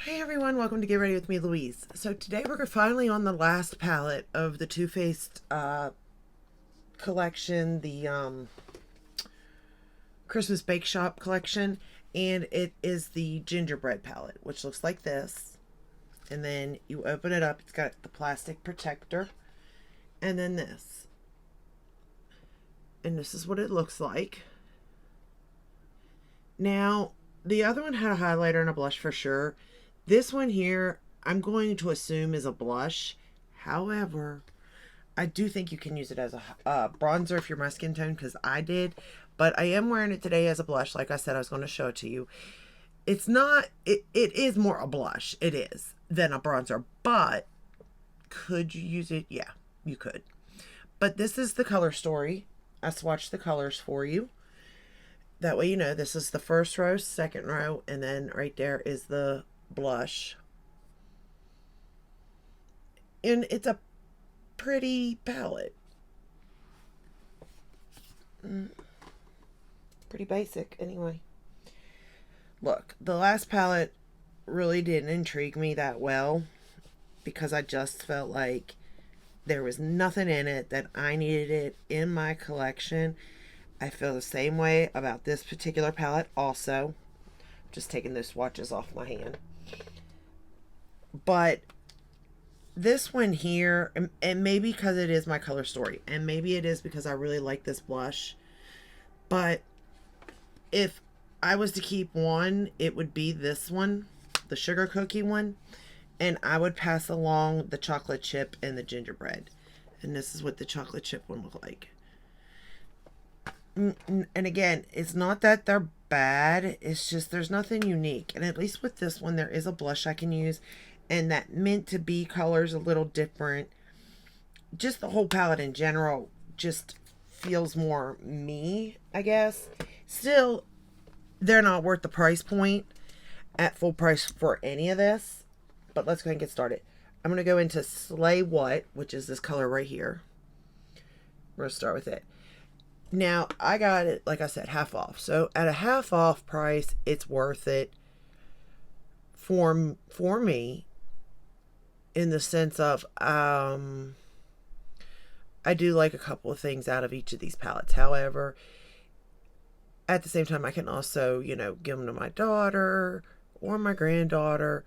Hey everyone, welcome to Get Ready with me, Louise. So today we're finally on the last palette of the Too Faced collection, the Christmas Bake Shop collection, and it is the gingerbread palette, which looks like this. And then you open it up, it's got the plastic protector, and then this. And this is what it looks like. Now, the other one had a highlighter and a blush for sure. This one here, I'm going to assume is a blush. However, I do think you can use it as a bronzer if you're my skin tone, because I did. But I am wearing it today as a blush. Like I said, I was going to show it to you. It's not, it is more a blush. It is than a bronzer. But could you use it? Yeah, you could. But this is the color story. I swatched the colors for you. That way you know this is the first row, second row, and then right there is the blush. And it's a pretty palette. Pretty basic anyway. Look, the last palette really didn't intrigue me that well because I just felt like there was nothing in it that I needed it in my collection. I feel the same way about this particular palette also. Just taking those swatches off my hand. But this one here, and maybe because it is my color story, and maybe it is because I really like this blush, but if I was to keep one, it would be this one, the sugar cookie one, and I would pass along the chocolate chip and the gingerbread. And this is what the chocolate chip one look like. And again, it's not that they're bad, it's just there's nothing unique. And at least with this one, there is a blush I can use, and that meant to be color is a little different. Just the whole palette in general just feels more me, I guess. Still, they're not worth the price point at full price for any of this. But let's go ahead and get started. I'm going to go into Slay What, which is this color right here. We're going to start with it. Now, I got it, like I said, half off. So at a half off price, it's worth it for me, in the sense of I do like a couple of things out of each of these palettes. However, at the same time, I can also, give them to my daughter or my granddaughter.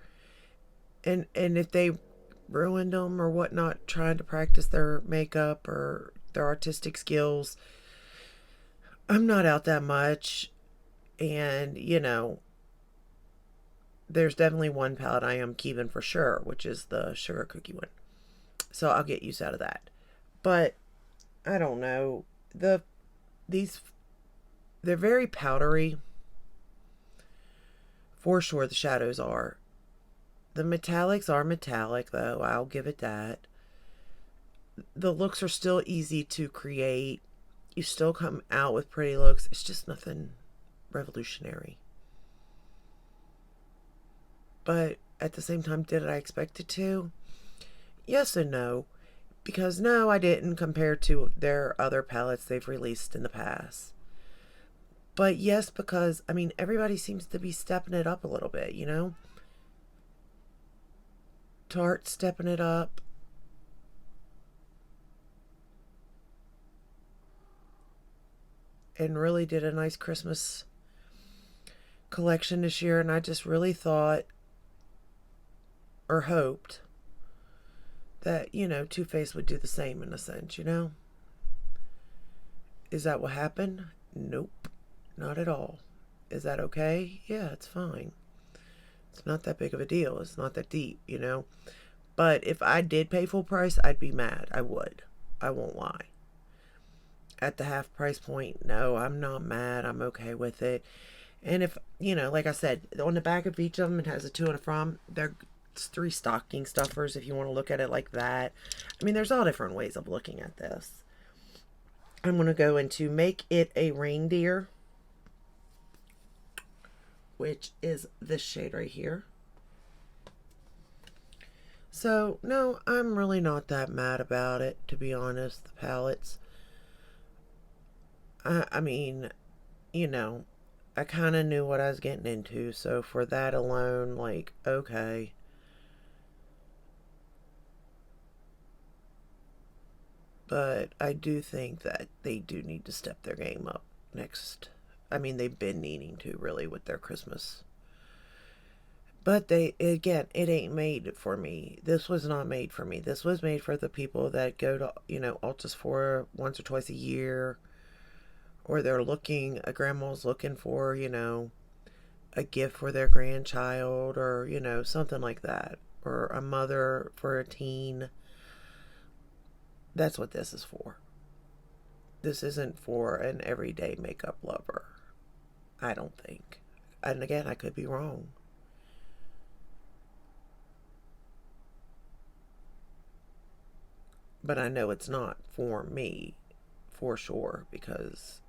And if they ruined them or whatnot, trying to practice their makeup or their artistic skills, I'm not out that much. And, there's definitely one palette I am keeping for sure, which is the sugar cookie one. So I'll get use out of that. But I don't know. They're very powdery. For sure the shadows are. The metallics are metallic though, I'll give it that. The looks are still easy to create. You still come out with pretty looks. It's just nothing revolutionary. But at the same time, did I expect it to? Yes and no. Because no, I didn't compare to their other palettes they've released in the past. But yes, because, everybody seems to be stepping it up a little bit, Tarte stepping it up. And really did a nice Christmas collection this year. And I just really thought or hoped that, Too Faced would do the same in a sense, Is that what happened? Nope. Not at all. Is that okay? Yeah, it's fine. It's not that big of a deal. It's not that deep, But if I did pay full price, I'd be mad. I would. I won't lie. At the half price point, no, I'm not mad. I'm okay with it. And if, like I said, on the back of each of them, it has a to and a from. They're 3 stocking stuffers if you want to look at it like that. There's all different ways of looking at this. I'm going to go into Make It a Reindeer, which is this shade right here. So, no, I'm really not that mad about it, to be honest, the palettes. I mean, I kind of knew what I was getting into, so for that alone, like, okay. But I do think that they do need to step their game up next. I mean, they've been needing to really with their Christmas. But they, again, it ain't made for me. This was not made for me. This was made for the people that go to, Altus for once or twice a year, or a grandma's looking for, a gift for their grandchild, or, something like that, or a mother for a teen. That's what this is for. This isn't for an everyday makeup lover, I don't think. And again, I could be wrong. But I know it's not for me, for sure, because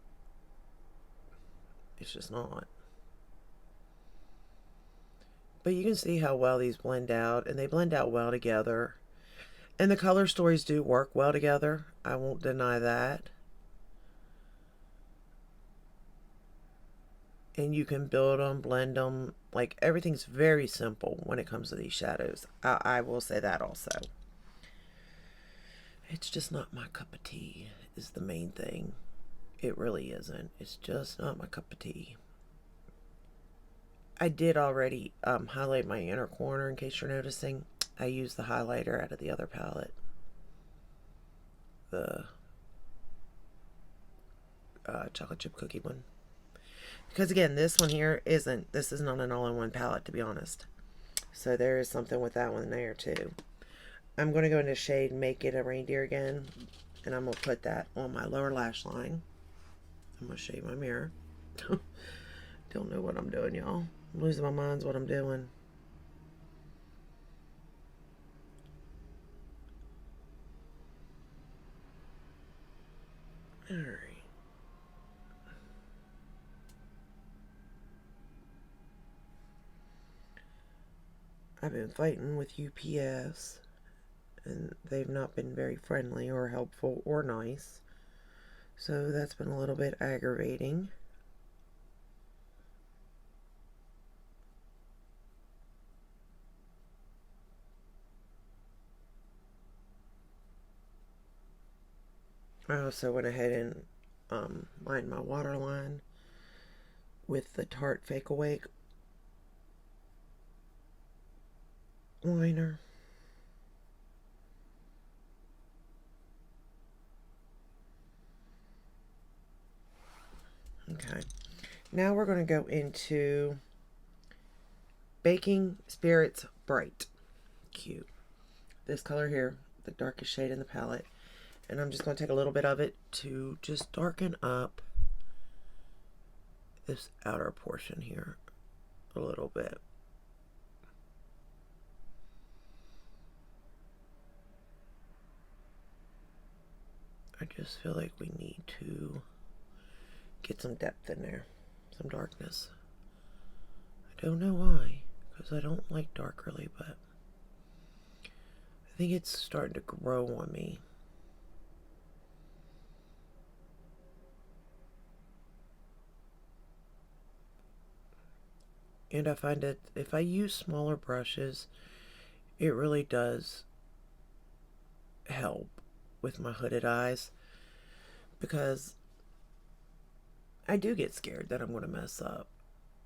it's just not. But you can see how well these blend out, and they blend out well together. And the color stories do work well together. I won't deny that. And you can build them, blend them. Like, everything's very simple when it comes to these shadows. I will say that also. It's just not my cup of tea, is the main thing. It really isn't. It's just not my cup of tea. I did already highlight my inner corner, in case you're noticing. I used the highlighter out of the other palette. The chocolate chip cookie one. Because again, this one here this is not an all-in-one palette, to be honest. So there is something with that one there too. I'm going to go into shade Make It a Reindeer again. And I'm going to put that on my lower lash line. I'm going to show you my mirror. Don't know what I'm doing, y'all. I'm losing my mind what I'm doing. Alright. I've been fighting with UPS, and they've not been very friendly or helpful or nice. So that's been a little bit aggravating. I also went ahead and lined my waterline with the Tarte Fake Awake liner. Okay, now we're going to go into Baking Spirits Bright. Cute. This color here, the darkest shade in the palette. And I'm just going to take a little bit of it to just darken up this outer portion here a little bit. I just feel like we need to get some depth in there, some darkness. I don't know why, because I don't like dark really, but I think it's starting to grow on me. And I find that if I use smaller brushes, it really does help with my hooded eyes, because I do get scared that I'm going to mess up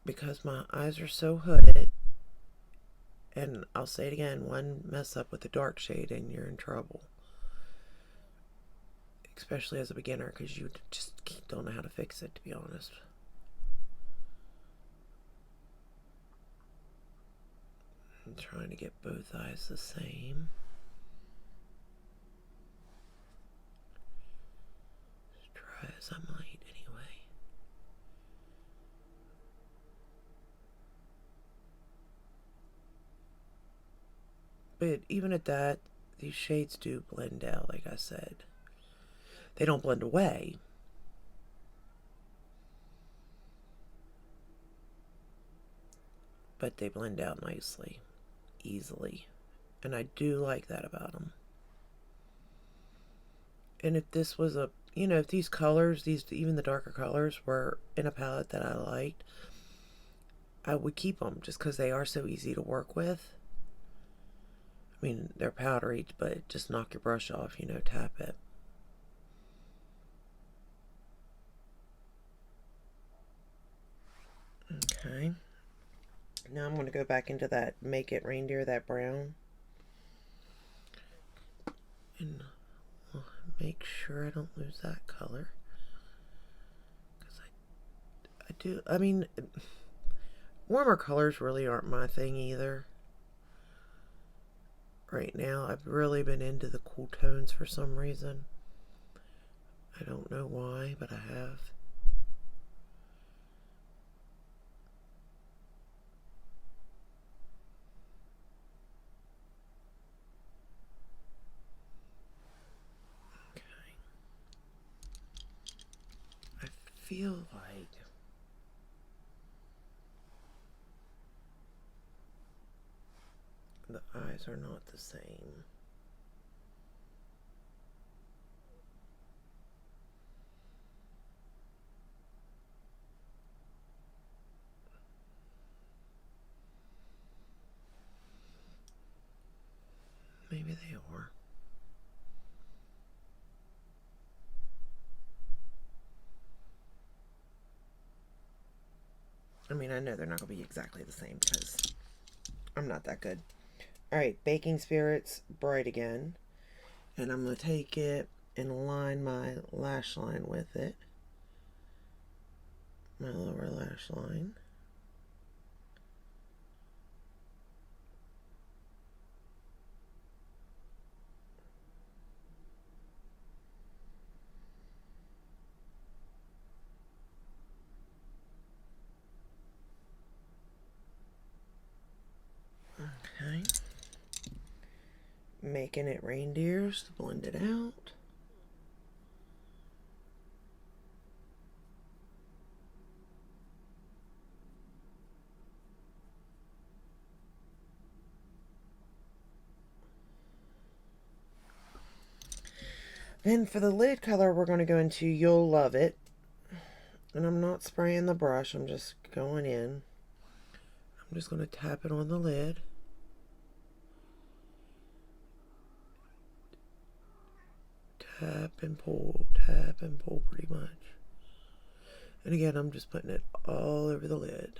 because my eyes are so hooded. And I'll say it again, one mess up with a dark shade and you're in trouble. Especially as a beginner, because you just don't know how to fix it, to be honest. I'm trying to get both eyes the same. Just try as I might anyway. But even at that, these shades do blend out, like I said. They don't blend away. But they blend out nicely, easily. And I do like that about them. And if this was a you know, if these colors, even the darker colors, were in a palette that I liked, I would keep them just because they are so easy to work with. I mean, they're powdery, but just knock your brush off, you know, tap it. Okay. Now I'm going to go back into that Make It Reindeer, that brown. And I'll make sure I don't lose that color. Because I do, I mean, warmer colors really aren't my thing either. Right now, I've really been into the cool tones for some reason. I don't know why, but I have. Okay. I feel like the eyes are not the same. Maybe they are. I mean, I know they're not going to be exactly the same because I'm not that good. Alright, Baking Spirits Bright again. And I'm going to take it and line my lash line with it. My lower lash line. Okay. Making It Reindeers to blend it out. Then for the lid color, we're going to go into You'll Love It. And I'm not spraying the brush, I'm just going in. I'm just going to tap it on the lid. Tap and pull pretty much. And again, I'm just putting it all over the lid.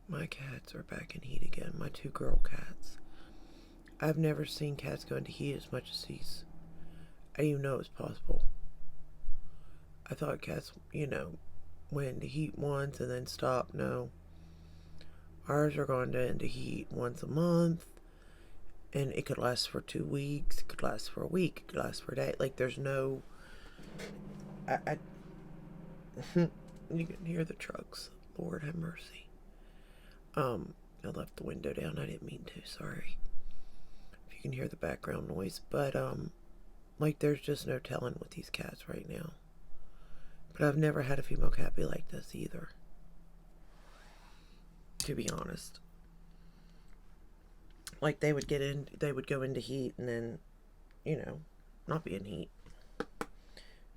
My cats are back in heat again, my two girl cats. I've never seen cats go into heat as much as these. I didn't even know it was possible. I thought cats, you know, went into heat once and then stopped. No. Ours are going into heat once a month. And it could last for 2 weeks. It could last for a week. It could last for a day. Like, there's no... You can hear the trucks. Lord have mercy. I left the window down. I didn't mean to. Sorry. If you can hear the background noise. But, like, there's just no telling with these cats right now. But I've never had a female cat be like this either. To be honest. Like, they would go into heat and then, you know, not be in heat.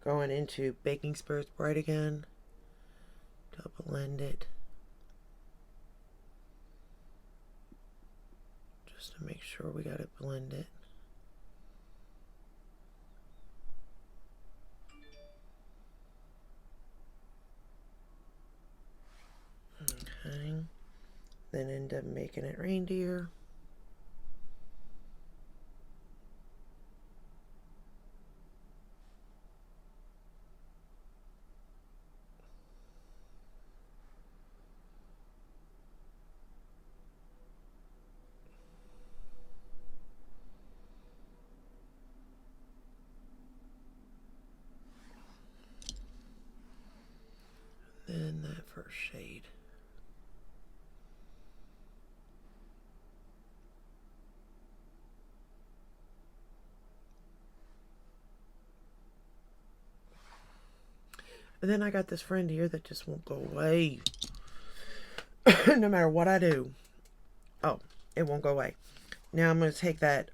Going into Baking Spirits Bright again. To blend it. Just to make sure we got it blended. Okay. Then end up making it reindeer. Then that first shade. And then I got this friend here that just won't go away. No matter what I do. Oh, it won't go away. Now I'm going to take that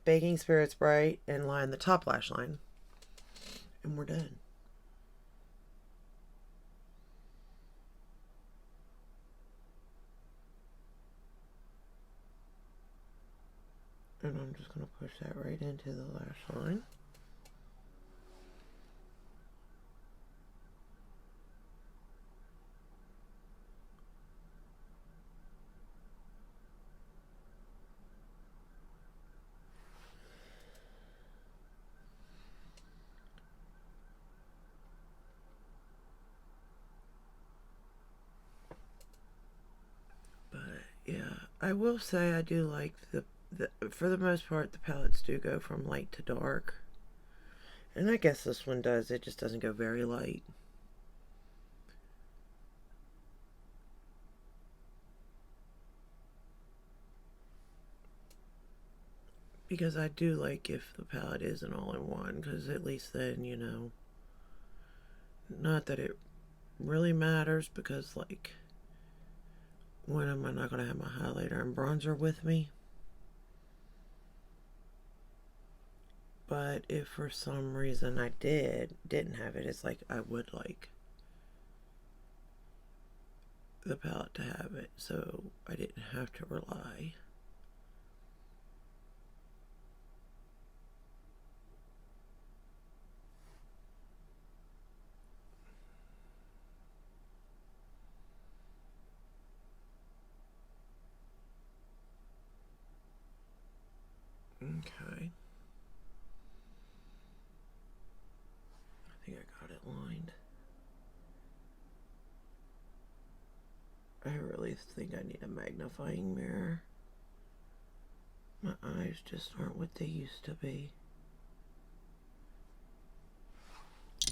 baking spirit spray and line the top lash line. And we're done. And I'm just going to push that right into the lash line. But yeah, I will say I do like for the most part, the palettes do go from light to dark. And I guess this one does. It just doesn't go very light. Because I do like if the palette is an all-in-one, because at least then, you know, not that it really matters, because, like, when am I not going to have my highlighter and bronzer with me? But if for some reason I didn't have it, it's like I would like the palette to have it, so I didn't have to rely. Okay. I think I got it lined. I really think I need a magnifying mirror. My eyes just aren't what they used to be.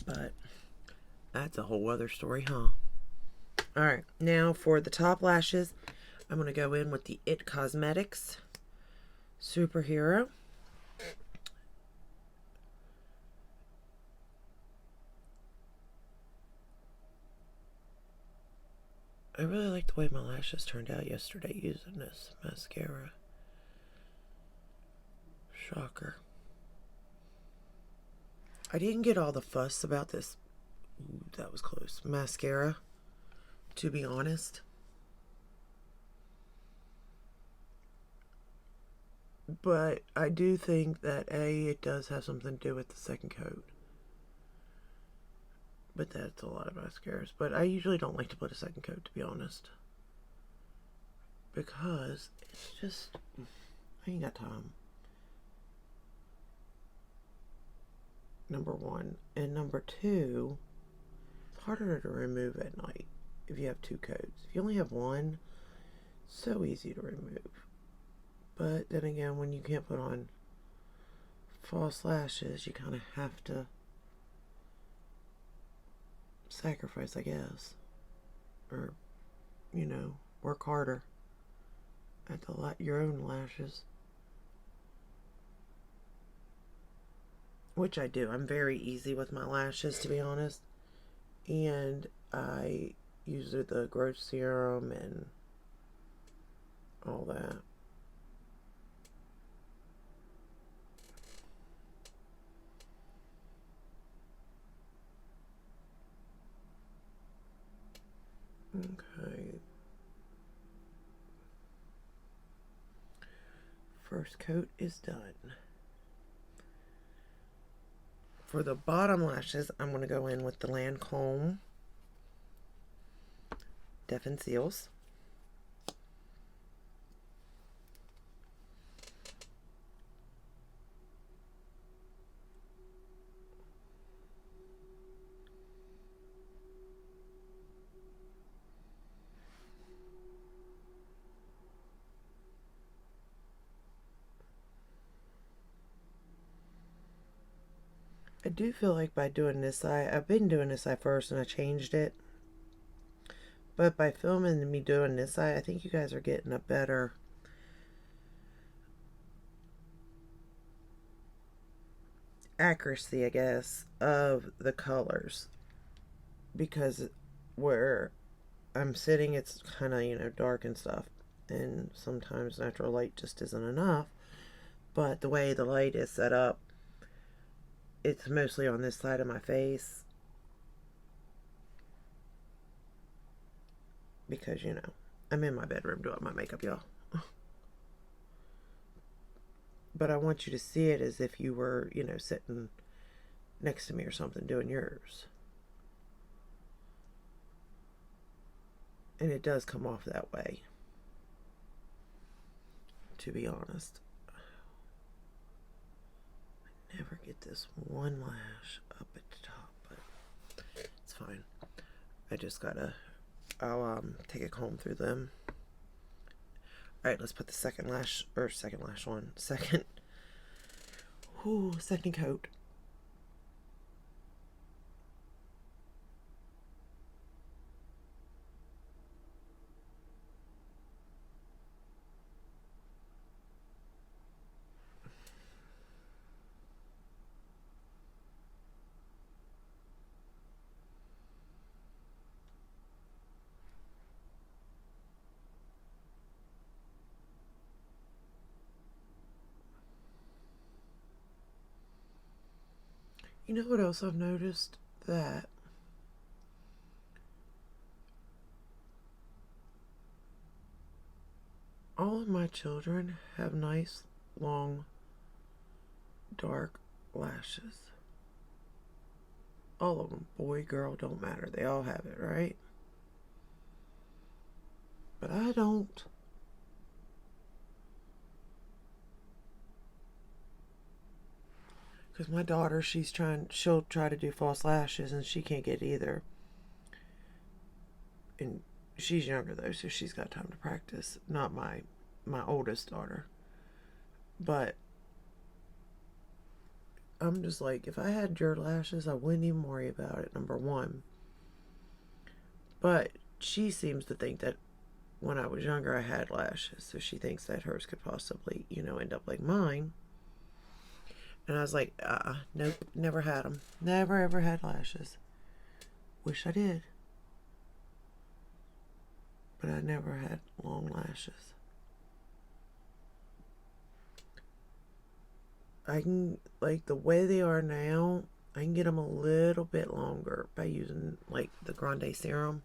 But that's a whole other story, huh? Alright, now for the top lashes, I'm going to go in with the It Cosmetics Superhero. I really like the way my lashes turned out yesterday using this mascara. Shocker. I didn't get all the fuss about this. Ooh, that was close. Mascara, to be honest. But I do think that it does have something to do with the second coat. But that's a lot of mascaras. But I usually don't like to put a second coat, to be honest. Because it's just, I ain't got time. Number one. And number two, it's harder to remove at night if you have two coats. If you only have one, so easy to remove. But then again, when you can't put on false lashes, you kind of have to sacrifice, I guess. Or, you know, work harder at your own lashes. Which I do. I'm very easy with my lashes, to be honest. And I use the growth serum and all that. Okay. First coat is done. For the bottom lashes, I'm going to go in with the Lancome Deaf Seals. I do feel like by doing this eye, I've been doing this eye first and I changed it. But by filming me doing this eye, I think you guys are getting a better accuracy, I guess, of the colors. Because where I'm sitting, it's kind of, you know, dark and stuff. And sometimes natural light just isn't enough. But the way the light is set up, it's mostly on this side of my face. Because, you know, I'm in my bedroom doing my makeup, y'all. But I want you to see it as if you were, you know, sitting next to me or something doing yours. And it does come off that way, to be honest. I never get this one lash up at the top, but it's fine. I just gotta, I'll take a comb through them. Alright, let's put the second lash on. Second coat. You know what else I've noticed? That all of my children have nice, long, dark lashes. All of them. Boy, girl, don't matter. They all have it, right? But I don't. Because my daughter, she'll try to do false lashes and she can't get either. And she's younger though, so she's got time to practice. Not my oldest daughter. But I'm just like, if I had your lashes, I wouldn't even worry about it, number one. But she seems to think that when I was younger, I had lashes. So she thinks that hers could possibly, you know, end up like mine. And I was like, nope, never had them. Never ever had lashes. Wish I did. But I never had long lashes. I can, like the way they are now, I can get them a little bit longer by using like the Grande serum.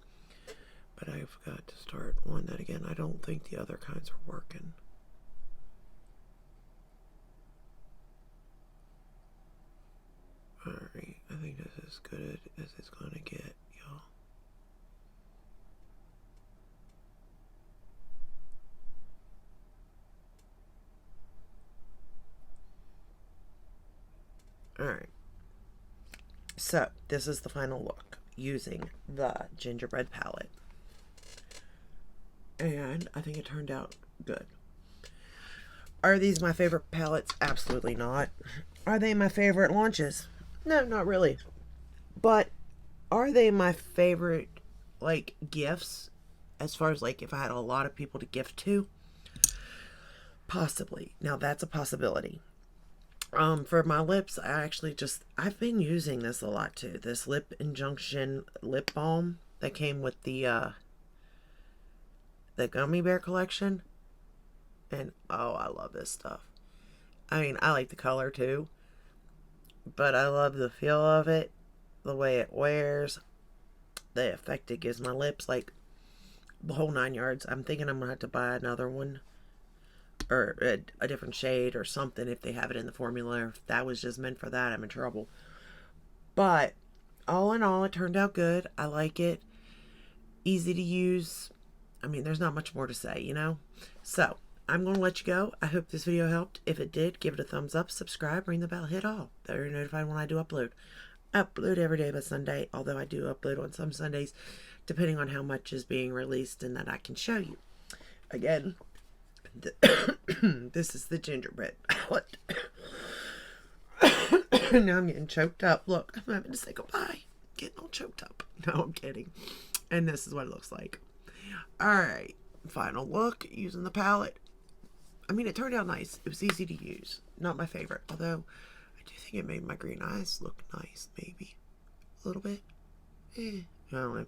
But I forgot to start on that again. I don't think the other kinds are working. Alright, I think this is as good as it's gonna get, y'all. Alright. So, this is the final look using the gingerbread palette. And I think it turned out good. Are these my favorite palettes? Absolutely not. Are they my favorite launches? No, not really. But are they my favorite, like, gifts? As far as, like, if I had a lot of people to gift to? Possibly. Now, that's a possibility. For my lips, I've been using this a lot, too. This Lip Injunction lip balm that came with the gummy bear collection. And, oh, I love this stuff. I mean, I like the color, too. But I love the feel of it, the way it wears, the effect it gives my lips, like the whole 9 yards. I'm thinking I'm going to have to buy another one or a different shade or something if they have it in the formula. If that was just meant for that, I'm in trouble. But all in all, it turned out good. I like it. Easy to use. I mean, there's not much more to say, you know? So, I'm going to let you go. I hope this video helped. If it did, give it a thumbs up, subscribe, ring the bell, hit all. That you're notified when I do upload. I upload every day but Sunday, although I do upload on some Sundays, depending on how much is being released and that I can show you. Again, this is the gingerbread palette. Now I'm getting choked up. Look, I'm having to say goodbye. Getting all choked up. No, I'm kidding. And this is what it looks like. Alright, final look using the palette. I mean, it turned out nice. It was easy to use. Not my favorite. Although, I do think it made my green eyes look nice. Maybe. A little bit. I don't know.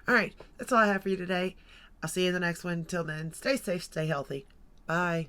Alright, that's all I have for you today. I'll see you in the next one. Until then, stay safe, stay healthy. Bye.